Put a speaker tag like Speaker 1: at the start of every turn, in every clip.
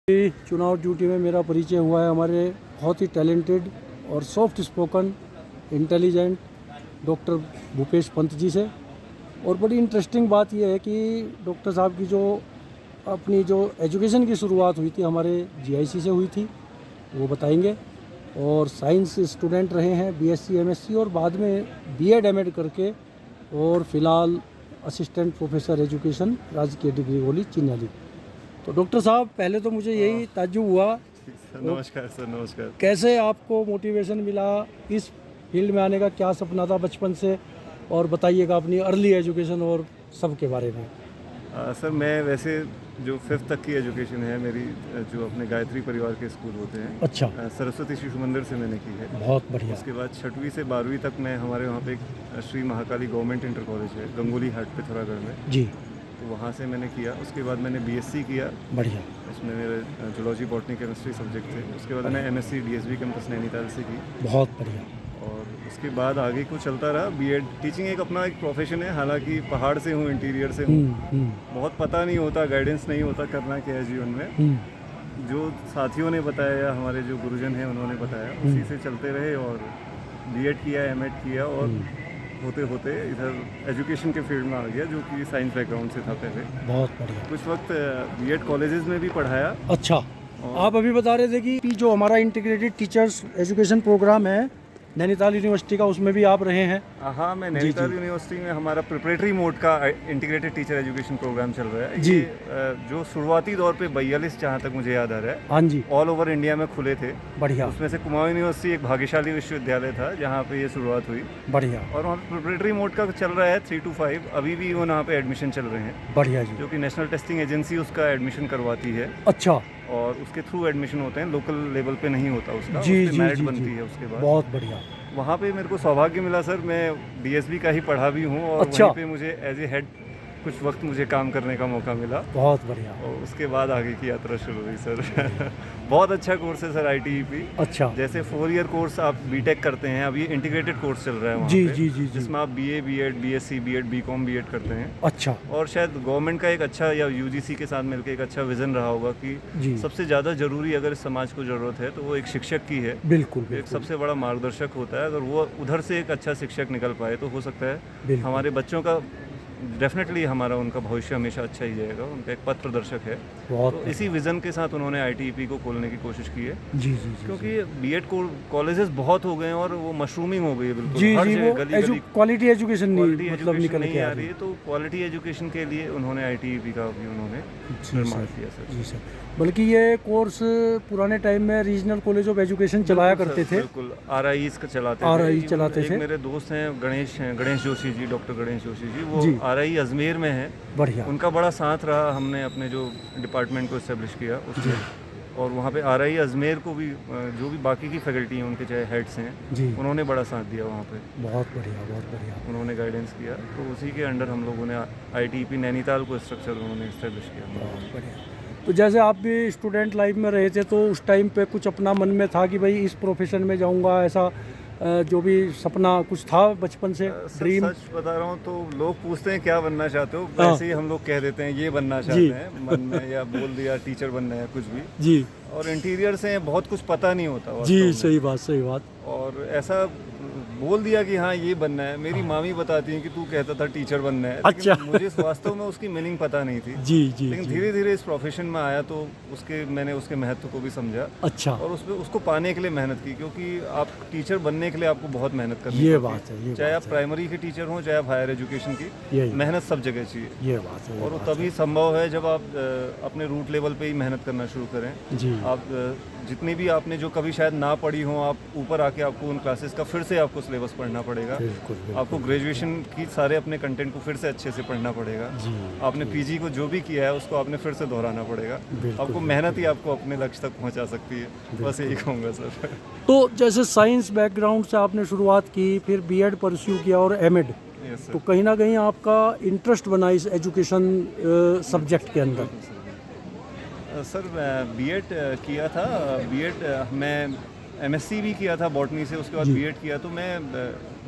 Speaker 1: चुनाव ड्यूटी में मेरा परिचय हुआ है हमारे बहुत ही टैलेंटेड और soft spoken intelligent doctor Bhupesh Pant ji से। और बड़ी इंटरेस्टिंग बात यह है कि डॉक्टर साहब की अपनी जो एजुकेशन की शुरुआत हुई थी हमारे जीआईसी से हुई थी, वो बताएंगे। और साइंस स्टूडेंट रहे हैं, बीएससी एमएससी और बाद में बीएड एमएड करके, और फिलहाल असिस्टेंट प्रोफेसर एजुकेशन राजकीय डिग्री कॉलेज चिन्याली। तो डॉक्टर साहब, पहले तो मुझे यही ताज्जुब हुआ।
Speaker 2: नमस्कार सर। नमस्कार।
Speaker 1: कैसे आपको मोटिवेशन मिला इस फील्ड में आने का? क्या सपना था बचपन से? और बताइएगा अपनी अर्ली एजुकेशन और सब के बारे में।
Speaker 2: सर मैं वैसे जो 5th तक की एजुकेशन है मेरी, जो अपने गायत्री परिवार के स्कूल होते हैं,
Speaker 1: अच्छा,
Speaker 2: सरस्वती शिशु मंदिर से मैंने की है।
Speaker 1: बहुत बढ़िया।
Speaker 2: उसके बाद 6वीं से 12वीं तक मैं हमारे वहाँ पे एक Shri Mahakali government inter college है गंगोली हाट पिथौरागढ़ में
Speaker 1: जी,
Speaker 2: तो वहाँ से मैंने किया। उसके बाद मैंने बीएससी किया,
Speaker 1: बढ़िया।
Speaker 2: उसमें मेरे जूलॉजी बॉटनी केमिस्ट्री सब्जेक्ट थे। उसके बाद मैंने एमएससी डीएसबी कैंपस नैनीताल से की।
Speaker 1: बहुत बढ़िया।
Speaker 2: और उसके बाद आगे कुछ चलता रहा। बीएड टीचिंग एक अपना एक प्रोफेशन है, हालांकि पहाड़ से हूँ, इंटीरियर से हूँ, बहुत पता नहीं होता, गाइडेंस नहीं होता करना क्या है जीवन में। जो साथियों ने बताया या हमारे जो गुरुजन हैं उन्होंने बताया, उसी से चलते रहे और बीएड किया, एमएड किया और होते होते इधर एजुकेशन के फील्ड में आ गया, जो कि साइंस बैकग्राउंड से था पहले।
Speaker 1: बहुत बढ़िया।
Speaker 2: कुछ वक्त बीएड कॉलेजेस में भी पढ़ाया।
Speaker 1: अच्छा, आप अभी बता रहे थे कि जो हमारा इंटीग्रेटेड टीचर्स एजुकेशन प्रोग्राम है नैनीताल यूनिवर्सिटी का, उसमें भी आप रहे हैं।
Speaker 2: हाँ, मैं नैनीताल यूनिवर्सिटी में हमारा प्रिपरेटरी मोड का इंटीग्रेटेड टीचर एजुकेशन प्रोग्राम चल रहा है
Speaker 1: जी।
Speaker 2: जो शुरुआती दौर पे 42 जहाँ तक मुझे याद आ रहा है,
Speaker 1: हाँ जी,
Speaker 2: ऑल ओवर इंडिया में खुले थे।
Speaker 1: बढ़िया
Speaker 2: उसमें से कुमाऊं यूनिवर्सिटी एक भाग्यशाली विश्वविद्यालय था जहाँ पे ये शुरुआत हुई।
Speaker 1: बढ़िया।
Speaker 2: और वहाँ पे प्रिपरेटरी मोड का चल रहा है 3 to 5, अभी भी वहाँ पे एडमिशन चल रहे हैं,
Speaker 1: बढ़िया जी।
Speaker 2: जो कि नेशनल टेस्टिंग एजेंसी उसका एडमिशन करवाती है।
Speaker 1: अच्छा,
Speaker 2: और उसके थ्रू एडमिशन होते हैं, लोकल लेवल पे नहीं होता उसका,
Speaker 1: जी
Speaker 2: उसपे
Speaker 1: जी
Speaker 2: मेरिट
Speaker 1: जी
Speaker 2: बनती
Speaker 1: जी,
Speaker 2: है उसके बाद।
Speaker 1: बहुत बढ़िया।
Speaker 2: वहाँ पे मेरे को सौभाग्य मिला सर, मैं डीएसबी का ही पढ़ा भी हूँ और
Speaker 1: अच्छा।
Speaker 2: वहीं पे मुझे एज ए हेड कुछ वक्त मुझे काम करने का मौका मिला।
Speaker 1: बहुत बढ़िया।
Speaker 2: और उसके बाद आगे की यात्रा शुरू हुई सर। बहुत अच्छा कोर्स है सर आईटीईपी।
Speaker 1: अच्छा,
Speaker 2: जैसे 4 ईयर कोर्स आप बीटेक करते हैं, अभी इंटीग्रेटेड कोर्स चल रहा है वहाँ
Speaker 1: जी
Speaker 2: पे,
Speaker 1: जी जी जी,
Speaker 2: जिसमें आप BA, BEd, BSc, BEd, BCom, BEd करते हैं।
Speaker 1: अच्छा
Speaker 2: और शायद गवर्नमेंट का एक अच्छा, या यूजीसी के साथ मिलकर एक अच्छा विजन रहा होगा कि
Speaker 1: जी,
Speaker 2: सबसे ज़्यादा ज़रूरी अगर समाज को ज़रूरत है तो वो एक शिक्षक की है।
Speaker 1: बिल्कुल
Speaker 2: एक
Speaker 1: बिल्कुल
Speaker 2: सबसे बड़ा मार्गदर्शक होता है। अगर वो उधर से एक अच्छा शिक्षक निकल पाए तो हो सकता है
Speaker 1: बिल्कुल।
Speaker 2: हमारे बच्चों का डेफिनेटली हमारा उनका भविष्य हमेशा अच्छा ही जाएगा। उनका एक पथ प्रदर्शक है।
Speaker 1: बहुत
Speaker 2: तो इसी विज़न के साथ उन्होंने आईटीईपी को खोलने की कोशिश की है,
Speaker 1: जी जी जी,
Speaker 2: क्योंकि बीएड कॉलेजेस बहुत हो गए हैं और वो मशरूमिंग हो गई है बिल्कुल
Speaker 1: जी
Speaker 2: हर
Speaker 1: जी,
Speaker 2: जगह,
Speaker 1: वो
Speaker 2: गली गली
Speaker 1: क्वालिटी एजुकेशन
Speaker 2: क्वालिटी
Speaker 1: नहीं मतलब
Speaker 2: एजुकेशन
Speaker 1: निकल
Speaker 2: नहीं
Speaker 1: के
Speaker 2: आ
Speaker 1: आ
Speaker 2: रही
Speaker 1: रही
Speaker 2: है। तो क्वालिटी एजुकेशन के लिए उन्होंने आईटीईपी का भी उन्होंने
Speaker 1: जी
Speaker 2: निर्माण
Speaker 1: सर,
Speaker 2: किया सर।
Speaker 1: जी सर। बल्कि ये कोर्स पुराने टाइम में रीजनल कॉलेज ऑफ एजुकेशन चलाया
Speaker 2: बिल्कुल
Speaker 1: करते
Speaker 2: सर,
Speaker 1: थे।
Speaker 2: बिल्कुल आरआईज का चलाते
Speaker 1: RI
Speaker 2: थे।
Speaker 1: चलाते
Speaker 2: एक
Speaker 1: थे।
Speaker 2: मेरे दोस्त हैं गणेश जोशी जी, डॉक्टर गणेश जोशी जी, वो
Speaker 1: जी।
Speaker 2: आरआई अजमेर में हैं।
Speaker 1: बढ़िया
Speaker 2: उनका बड़ा साथ रहा, हमने अपने जो डिपार्टमेंट को इस्टेब्लिश किया उसमें। और वहाँ पे आरआई अजमेर को भी जो भी बाकी की फैकल्टी हैं उनके चाहे हेड्स हैं,
Speaker 1: जी,
Speaker 2: उन्होंने बड़ा साथ दिया वहाँ पे,
Speaker 1: बहुत बढ़िया बहुत बढ़िया।
Speaker 2: उन्होंने गाइडेंस किया। तो उसी के अंडर हम लोगों ने आईटीईपी नैनीताल को स्ट्रक्चर उन्होंने इस्टेब्लिश किया।
Speaker 1: बहुत बढ़िया। तो जैसे आप भी स्टूडेंट लाइफ में रहे थे, तो उस टाइम पे कुछ अपना मन में था कि भाई इस प्रोफेशन में जाऊंगा, ऐसा जो भी सपना कुछ था बचपन से ड्रीम?
Speaker 2: सच बता रहा हूँ तो लोग पूछते हैं क्या बनना चाहते हो,
Speaker 1: हाँ।
Speaker 2: वैसे ही हम लोग कह देते हैं ये बनना चाहते हैं मन में, या बोल दिया टीचर बनना है, कुछ भी।
Speaker 1: जी
Speaker 2: और इंटीरियर से बहुत कुछ पता नहीं होता वास्तव
Speaker 1: जी,
Speaker 2: में।
Speaker 1: सही बात सही बात।
Speaker 2: और ऐसा बोल दिया कि हाँ ये बनना है। मेरी मामी बताती हैं कि तू कहता था टीचर बनना है, लेकिन
Speaker 1: अच्छा।
Speaker 2: मुझे वास्तव में उसकी मीनिंग पता नहीं थी।
Speaker 1: जी जी
Speaker 2: लेकिन
Speaker 1: जी,
Speaker 2: धीरे धीरे इस प्रोफेशन में आया तो मैंने उसके महत्व को भी समझा
Speaker 1: अच्छा,
Speaker 2: और उसको पाने के लिए मेहनत की, क्योंकि आप टीचर बनने के लिए आपको बहुत मेहनत करनी
Speaker 1: ये
Speaker 2: पड़ती
Speaker 1: बात है, ये
Speaker 2: चाहे
Speaker 1: बात
Speaker 2: आप
Speaker 1: है,
Speaker 2: प्राइमरी के टीचर हों, चाहे आप हायर एजुकेशन की,
Speaker 1: यही
Speaker 2: मेहनत सब जगह चाहिए।
Speaker 1: ये बात है, ये
Speaker 2: और वो
Speaker 1: बात
Speaker 2: तभी संभव है जब आप अपने रूट लेवल पे ही मेहनत करना शुरू करें।
Speaker 1: है। जी,
Speaker 2: आप जितनी भी आपने जो कभी शायद ना पढ़ी हो, आप ऊपर आके आपको उन क्लासेस का फिर से आपको सिलेबस पढ़ना पड़ेगा।
Speaker 1: बिल्कुल बिल्कुल।
Speaker 2: आपको ग्रेजुएशन की सारे अपने कंटेंट को फिर से अच्छे से पढ़ना पड़ेगा।
Speaker 1: जी,
Speaker 2: आपने पीजी को जो भी किया है उसको आपने फिर से दोहराना पड़ेगा।
Speaker 1: बिल्कुल,
Speaker 2: आपको मेहनत ही आपको अपने लक्ष्य तक पहुंचा सकती है। बस यही कहूँगा सर।
Speaker 1: तो जैसे साइंस बैकग्राउंड से आपने शुरुआत की, फिर बीएड परस्यू किया और एमएड,
Speaker 2: यस
Speaker 1: तो
Speaker 2: सर।
Speaker 1: कहीं ना कहीं आपका इंटरेस्ट बना इस एजुकेशन सब्जेक्ट के अंदर?
Speaker 2: सर बीएड किया था। बीएड मैं एमएससी भी किया था बॉटनी से, उसके बाद
Speaker 1: जी।
Speaker 2: बीएड किया, तो मैं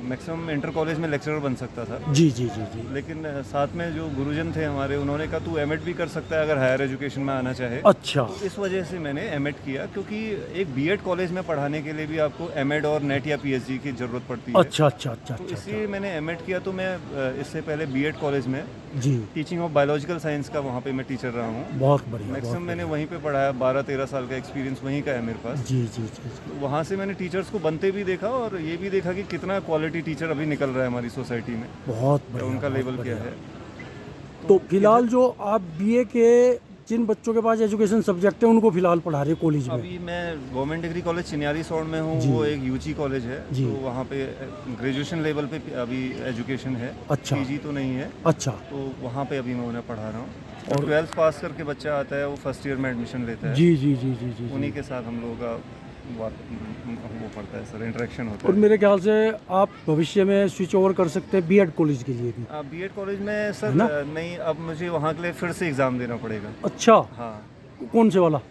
Speaker 2: मैक्सिमम इंटर कॉलेज में लेक्चरर बन सकता था।
Speaker 1: जी जी जी जी।
Speaker 2: लेकिन साथ में जो गुरुजन थे हमारे, उन्होंने कहा तू एमएड भी कर सकता है अगर हायर एजुकेशन में आना चाहे।
Speaker 1: अच्छा
Speaker 2: तो इस वजह से मैंने एमएड किया, क्योंकि एक बीएड कॉलेज में पढ़ाने के लिए भी आपको एमएड और नेट या पीएचडी की ज़रूरत पड़ती है।
Speaker 1: अच्छा अच्छा अच्छा
Speaker 2: तो
Speaker 1: अच्छा
Speaker 2: इसलिए मैंने एमएड किया। तो मैं इससे पहले बीएड कॉलेज में
Speaker 1: जी।
Speaker 2: टीचिंग ऑफ बायोलॉजिकल साइंस का वहाँ पे मैं टीचर रहा हूँ।
Speaker 1: बहुत बढ़िया।
Speaker 2: मैक्सिमम मैंने वहीं पे पढ़ाया, 12-13 साल का एक्सपीरियंस वहीं का है मेरे पास।
Speaker 1: जी जी जी जी।
Speaker 2: तो वहाँ से मैंने टीचर्स को बनते भी देखा और ये भी देखा कि कितना क्वालिटी टीचर अभी निकल रहा है हमारी सोसाइटी में,
Speaker 1: बहुत बढ़िया।
Speaker 2: उनका
Speaker 1: बहुत
Speaker 2: लेवल क्या
Speaker 1: बढ़िया।
Speaker 2: है।
Speaker 1: तो फिलहाल जो आप बीए के जिन बच्चों के पास एजुकेशन सब्जेक्ट है उनको फिलहाल पढ़ा रहे कॉलेज में?
Speaker 2: अभी मैं गवर्नमेंट डिग्री कॉलेज चिन्यारी सौड़ में हूँ,
Speaker 1: जी।
Speaker 2: वो एक यूजी कॉलेज है।
Speaker 1: जी।
Speaker 2: तो वहाँ पे ग्रेजुएशन लेवल पे अभी एजुकेशन है।
Speaker 1: अच्छा।
Speaker 2: पीजी तो नहीं है।
Speaker 1: अच्छा।
Speaker 2: तो वहाँ पे अभी मैं उन्हें पढ़ा रहा हूँ। और 12th पास करके बच्चा आता है, वो फर्स्ट ईयर में एडमिशन लेता है।
Speaker 1: जी जी जी जी जी
Speaker 2: उन्हीं के साथ हम लोगों का वो पड़ता है सर, इंटरेक्शन होता
Speaker 1: और
Speaker 2: है।
Speaker 1: मेरे ख्याल से आप भविष्य में स्विच ओवर कर सकते हैं बीएड कॉलेज के लिए भी।
Speaker 2: बीएड कॉलेज में सर
Speaker 1: है ना?
Speaker 2: नहीं, अब मुझे वहाँ के लिए फिर से एग्ज़ाम देना पड़ेगा।
Speaker 1: अच्छा,
Speaker 2: हाँ,
Speaker 1: कौन से वाला?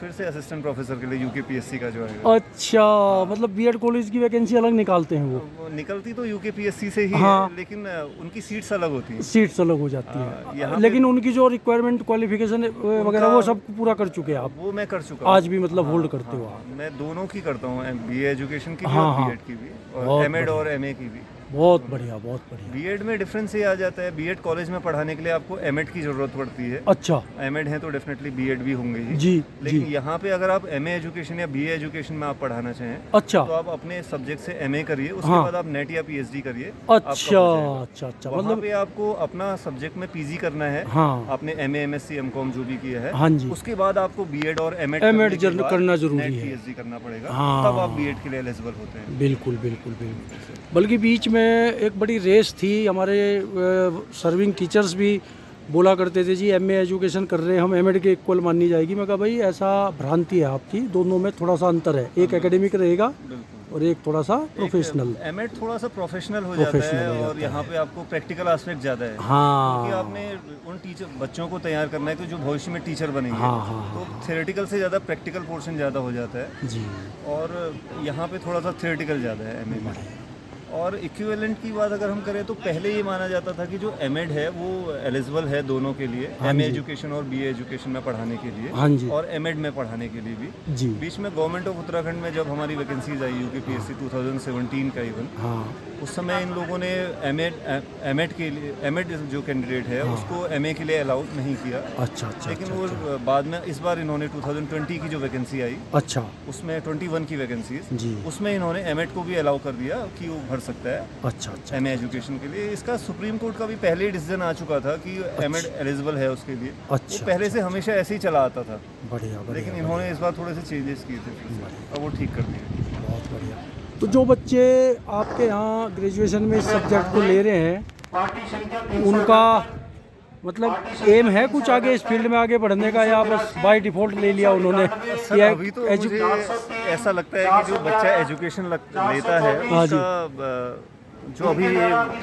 Speaker 2: फिर से असिस्टेंट प्रोफेसर के लिए यूकेपीएससी का जो है।
Speaker 1: अच्छा, मतलब बीएड कॉलेज की वैकेंसी अलग निकालते हैं वो
Speaker 2: निकलती तो यूकेपीएससी से ही
Speaker 1: हाँ।
Speaker 2: है, लेकिन उनकी सीट्स अलग होती हैं।
Speaker 1: सीट्स अलग हो जाती
Speaker 2: यहाँ
Speaker 1: है,
Speaker 2: पे-
Speaker 1: लेकिन उनकी जो रिक्वायरमेंट क्वालिफिकेशन वगैरह वो सब पूरा कर चुके हैं आप?
Speaker 2: वो मैं कर चुका हूँ।
Speaker 1: आज भी मतलब होल्ड करते हो आप?
Speaker 2: मैं दोनों की करता हूँ, बीए एजुकेशन की भी
Speaker 1: हाँ,
Speaker 2: और
Speaker 1: हाँ।
Speaker 2: बीएड की भी,
Speaker 1: बहुत
Speaker 2: और एमएड
Speaker 1: बढ़िया।
Speaker 2: और एमए की भी।
Speaker 1: बहुत बढ़िया, बहुत बढ़िया।
Speaker 2: बीएड में डिफरेंस ये आ जाता है, बीएड कॉलेज में पढ़ाने के लिए आपको एमएड की ज़रूरत पड़ती है।
Speaker 1: अच्छा।
Speaker 2: एमएड है तो डेफिनेटली बीएड भी होंगे ही।
Speaker 1: जी
Speaker 2: लेकिन
Speaker 1: जी।
Speaker 2: यहाँ पे अगर आप एमए एजुकेशन या बीए एजुकेशन में आप पढ़ाना चाहें,
Speaker 1: अच्छा
Speaker 2: तो आप अपने सब्जेक्ट से एमए करिए, उसके
Speaker 1: हाँ।
Speaker 2: बाद आप नेट या पीएचडी करिए। आपका
Speaker 1: अच्छा
Speaker 2: हो जाएगा।
Speaker 1: अच्छा अच्छा,
Speaker 2: वहाँ
Speaker 1: मतलब
Speaker 2: पे आपको अपना सब्जेक्ट में पीजी करना है।
Speaker 1: हाँ
Speaker 2: आपने एमए एमएससी एमकॉम जो भी किया है,
Speaker 1: हाँ जी,
Speaker 2: उसके बाद आपको बीएड और एमएड
Speaker 1: करना जरूरी है।
Speaker 2: पीएचडी करना पड़ेगा।
Speaker 1: हाँ।
Speaker 2: तब आप बीएड के लिए एलिजिबल होते हैं।
Speaker 1: बिल्कुल बिल्कुल बिल्कुल। बल्कि बीच में एक बड़ी रेस थी, हमारे सर्विंग टीचर्स भी बोला करते थे जी एमए एजुकेशन कर रहे हैं हम, एमएड के इक्वल माननी जाएगी। मैं कहा भाई ऐसा भ्रांति है आपकी, दोनों में थोड़ा सा अंतर है, एक एकेडमिक रहेगा और एक थोड़ा सा प्रोफेशनल।
Speaker 2: एमएड थोड़ा सा प्रोफेशनल हो जाता है और यहाँ पे आपको प्रैक्टिकल एस्पेक्ट ज़्यादा है। क्योंकि
Speaker 1: हाँ
Speaker 2: आपने उन टीचर बच्चों को तैयार करना है कि जो भविष्य में टीचर बनेंगे।
Speaker 1: हाँ हाँ
Speaker 2: तो थ्योरेटिकल से ज़्यादा प्रैक्टिकल पोर्शन ज़्यादा हो जाता है,
Speaker 1: जी।
Speaker 2: और यहाँ पे थोड़ा सा थ्योरेटिकल ज़्यादा है एमए में। और इक्विवेलेंट की बात अगर हम करें तो पहले ये माना जाता था कि जो एमएड है वो एलिजिबल है दोनों के लिए,
Speaker 1: हाँ
Speaker 2: एमए
Speaker 1: जी।
Speaker 2: एजुकेशन और बीए एजुकेशन में पढ़ाने के लिए,
Speaker 1: हाँ जी
Speaker 2: और एमएड में पढ़ाने के लिए भी।
Speaker 1: जी।
Speaker 2: बीच में गवर्नमेंट ऑफ उत्तराखंड में जब हमारी वैकेंसीज आई यूकेपीएससी 2017 का इवन,
Speaker 1: हाँ
Speaker 2: उस समय इन लोगों ने एमएड के लिए, एमएड जो कैंडिडेट है उसको एमए के लिए अलाउड नहीं किया।
Speaker 1: अच्छा अच्छा
Speaker 2: लेकिन
Speaker 1: अच्छा
Speaker 2: वो
Speaker 1: अच्छा,
Speaker 2: बाद में इस बार इन्होंने 2020 की जो वैकेंसी आई,
Speaker 1: अच्छा
Speaker 2: उसमें 21 की वैकेंसीज,
Speaker 1: जी।
Speaker 2: उसमें इन्होंने एमएड को भी अलाउ कर दिया कि वो भर सकता है
Speaker 1: अच्छा अच्छा
Speaker 2: एमए एजुकेशन के लिए। इसका सुप्रीम कोर्ट का भी पहले ही डिसीजन आ चुका था कि एमएड एलिजिबल है उसके लिए।
Speaker 1: अच्छा,
Speaker 2: वो पहले से हमेशा ऐसे ही चला आता था,
Speaker 1: बढ़िया बढ़िया।
Speaker 2: लेकिन इन्होंने इस बार थोड़े से चेंजेस किए थे फिर से, अब वो ठीक कर दिए।
Speaker 1: बहुत बढ़िया। तो जो बच्चे आपके यहाँ ग्रेजुएशन में इस सब्जेक्ट को ले रहे हैं, उनका मतलब एम है कुछ आगे इस फील्ड में आगे बढ़ने का, या बस बाय डिफॉल्ट ले लिया उन्होंने?
Speaker 2: सर अभी तो मुझे ऐसा लगता है कि जो बच्चा एजुकेशन लेता है
Speaker 1: हाँ जी।
Speaker 2: उसका जो अभी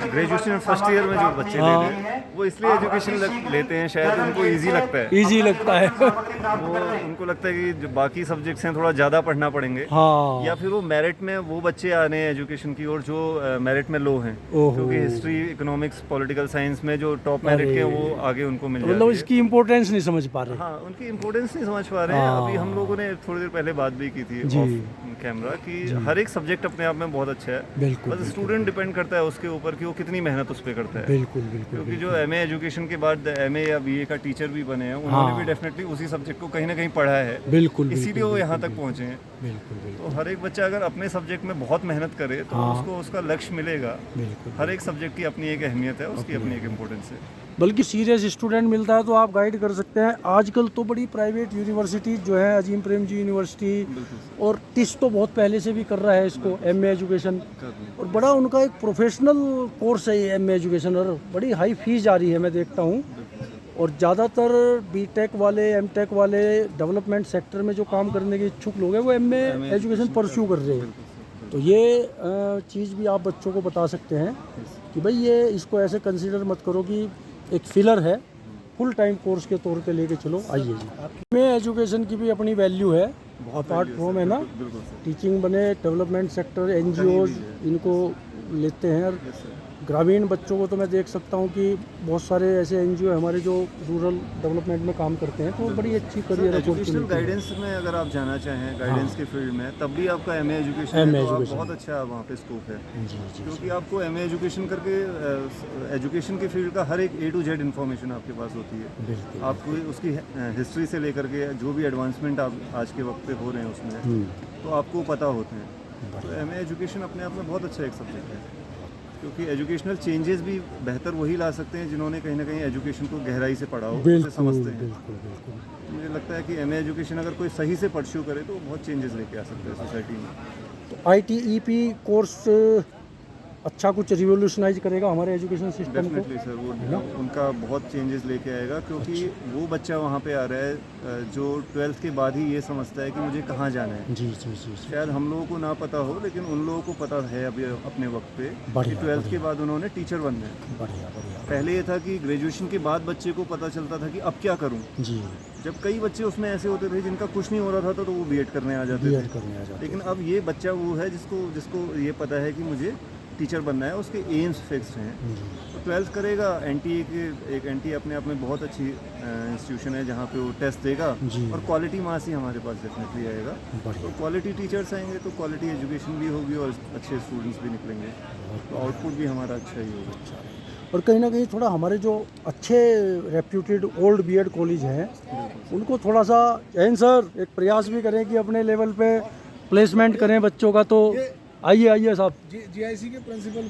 Speaker 2: ग्रेजुएशन फर्स्ट ईयर में जो बच्चे ले रहे हैं, वो इसलिए एजुकेशन लेते हैं, शायद उनको इजी लगता है।
Speaker 1: इजी लगता है
Speaker 2: वो उनको लगता है कि जो बाकी सब्जेक्ट्स हैं थोड़ा ज़्यादा पढ़ना पड़ेंगे,
Speaker 1: हाँ।
Speaker 2: या फिर वो मेरिट में वो बच्चे आ रहे हैं एजुकेशन की ओर जो मेरिट में लो हैं,
Speaker 1: ओहो।
Speaker 2: क्योंकि हिस्ट्री, इकोनॉमिक्स, पॉलिटिकल साइंस में जो टॉप मेरिट के हैं वो आगे उनको मिल
Speaker 1: मतलब
Speaker 2: जाती है।
Speaker 1: इसकी इम्पोर्टेंस नहीं समझ पा रहे।
Speaker 2: हाँ, उनकी इम्पोर्टेंस नहीं समझ पा रहे हैं। अभी हम लोगों ने थोड़ी देर पहले बात भी की थी
Speaker 1: जी।
Speaker 2: ऑफ कैमरा कि हर एक सब्जेक्ट अपने आप में बहुत अच्छा है,
Speaker 1: बिल्कुल
Speaker 2: बस स्टूडेंट डिपेंड करता है उसके ऊपर कि वो कितनी मेहनत उस पर करता है।
Speaker 1: बिल्कुल बिल्कुल
Speaker 2: क्योंकि जो एमए एजुकेशन के बाद एमए या बीए का टीचर भी बने हैं, उन्होंने
Speaker 1: हाँ।
Speaker 2: भी डेफिनेटली उसी सब्जेक्ट को कहीं ना कहीं पढ़ा है,
Speaker 1: बिल्कुल
Speaker 2: इसीलिए वो यहाँ तक पहुँचे हैं।
Speaker 1: बिल्कुल बिल्कुल
Speaker 2: तो हर एक बच्चा अगर अपने सब्जेक्ट में बहुत मेहनत करे तो
Speaker 1: हाँ।
Speaker 2: उसको उसका लक्ष्य मिलेगा।
Speaker 1: बिल्कुल।
Speaker 2: हर एक सब्जेक्ट की अपनी एक अहमियत है, उसकी अपनी एक इम्पोर्टेंस है।
Speaker 1: बल्कि सीरियस स्टूडेंट मिलता है तो आप गाइड कर सकते हैं। आजकल तो बड़ी प्राइवेट यूनिवर्सिटी जो है, अजीम प्रेम जी यूनिवर्सिटी और टिस तो बहुत पहले से भी कर रहा है इसको, एमए एजुकेशन, और बड़ा उनका एक प्रोफेशनल कोर्स है ये एमए एजुकेशन, और बड़ी हाई फीस जा रही है मैं देखता हूँ। और ज़्यादातर बीटेक वाले, एमटेक वाले, डेवलपमेंट सेक्टर में जो काम करने के इच्छुक लोग हैं वो एमए एजुकेशन परस्यू कर रहे हैं। तो ये चीज़ भी आप बच्चों को बता सकते हैं कि भाई ये इसको ऐसे कंसीडर मत करो कि एक फिलर है, फुल टाइम कोर्स के तौर पे लेके चलो। आइए जी, एमए एजुकेशन की भी अपनी वैल्यू है।
Speaker 2: बहुत
Speaker 1: अपार्ट
Speaker 2: value
Speaker 1: फ्रॉम
Speaker 2: है,
Speaker 1: है ना
Speaker 2: बिल्कुल बिल्कुल सर।
Speaker 1: टीचिंग बने डेवलपमेंट सेक्टर एनजीओज
Speaker 2: कहीं भी है।
Speaker 1: इनको लेते हैं और
Speaker 2: Yes, sir.
Speaker 1: ग्रामीण बच्चों को तो मैं देख सकता हूँ कि बहुत सारे ऐसे एनजीओ हमारे जो रूरल डेवलपमेंट में काम करते हैं तो बड़ी अच्छी करियर
Speaker 2: एजुकेशनल
Speaker 1: अपॉर्चुनिटी है।
Speaker 2: गाइडेंस में अगर आप जाना चाहें गाइडेंस के फील्ड में तब भी आपका एमए एजुकेशन है
Speaker 1: MA
Speaker 2: तो आप
Speaker 1: एजुकेशन।
Speaker 2: बहुत अच्छा वहाँ पे स्कोप है
Speaker 1: जी जी
Speaker 2: क्योंकि आपको एमए एजुकेशन करके एजुकेशन के फील्ड का हर एक A to Z इन्फॉर्मेशन आपके पास होती है।
Speaker 1: बिल्कुल
Speaker 2: आपको उसकी हिस्ट्री से लेकर के जो भी एडवांसमेंट आप आज के वक्त पे हो रहे हैं उसमें तो आपको पता होते हैं। तो एमए एजुकेशन अपने आप में बहुत अच्छा एक सब्जेक्ट है क्योंकि एजुकेशनल चेंजेस भी बेहतर वही ला सकते हैं जिन्होंने कहीं ना कहीं एजुकेशन को गहराई से पढ़ा हो उसे
Speaker 1: बिल्कुल
Speaker 2: समझते हैं।
Speaker 1: बिल्कुल बिल्कुल।
Speaker 2: मुझे लगता है कि एमए एजुकेशन अगर कोई सही से परस्यू करे तो बहुत चेंजेस लेके आ सकता है सोसाइटी में।
Speaker 1: तो ITEP कोर्स अच्छा कुछ रिवोल्यूशनाइज करेगा हमारे एजुकेशन सिस्टम को।
Speaker 2: डेफिनेटली सर वो उनका बहुत चेंजेस लेके आएगा क्योंकि वो बच्चा वहाँ पे आ रहा है जो 12th के बाद ही ये समझता है कि मुझे कहाँ जाना है।
Speaker 1: जी जी जी जी
Speaker 2: शायद हम लोगों को ना पता हो लेकिन उन लोगों को पता है अभी अपने वक्त पे कि
Speaker 1: बढ़िया,
Speaker 2: 12th के बाद उन्होंने टीचर बनना है।
Speaker 1: बढ़िया बढ़िया
Speaker 2: पहले ये था कि ग्रेजुएशन के बाद बच्चे को पता चलता था कि अब क्या करूँ।
Speaker 1: जी
Speaker 2: जब कई बच्चे उसमें ऐसे होते थे जिनका कुछ नहीं हो रहा था तो वो बीएड करने आ जाते
Speaker 1: बीएड
Speaker 2: थे।
Speaker 1: करने आ जाते
Speaker 2: लेकिन अब ये बच्चा वो है जिसको ये पता है कि मुझे टीचर बनना है उसके एम्स फिक्स्ड हैं। तो 12th करेगा एनटीए के एक एनटीए अपने आप में बहुत अच्छी इंस्टीट्यूशन है जहाँ पे वो टेस्ट देगा
Speaker 1: जी।
Speaker 2: और क्वालिटी मार्क्स ही हमारे पास डेफिनेटली आएगा।
Speaker 1: बढ़िया।
Speaker 2: तो क्वालिटी टीचर्स आएंगे तो क्वालिटी एजुकेशन भी होगी और अच्छे स्टूडेंट्स भी निकलेंगे तो आउटपुट भी हमारा अच्छा ही होगा।
Speaker 1: और कहीं ना कहीं थोड़ा हमारे जो अच्छे रेप्यूटेड ओल्ड बीएड कॉलेज हैं उनको थोड़ा सा जैन सर एक प्रयास भी करें कि अपने लेवल पे प्लेसमेंट करें बच्चों का। तो आइए आइए साहब।
Speaker 3: GIC के प्रिंसिपल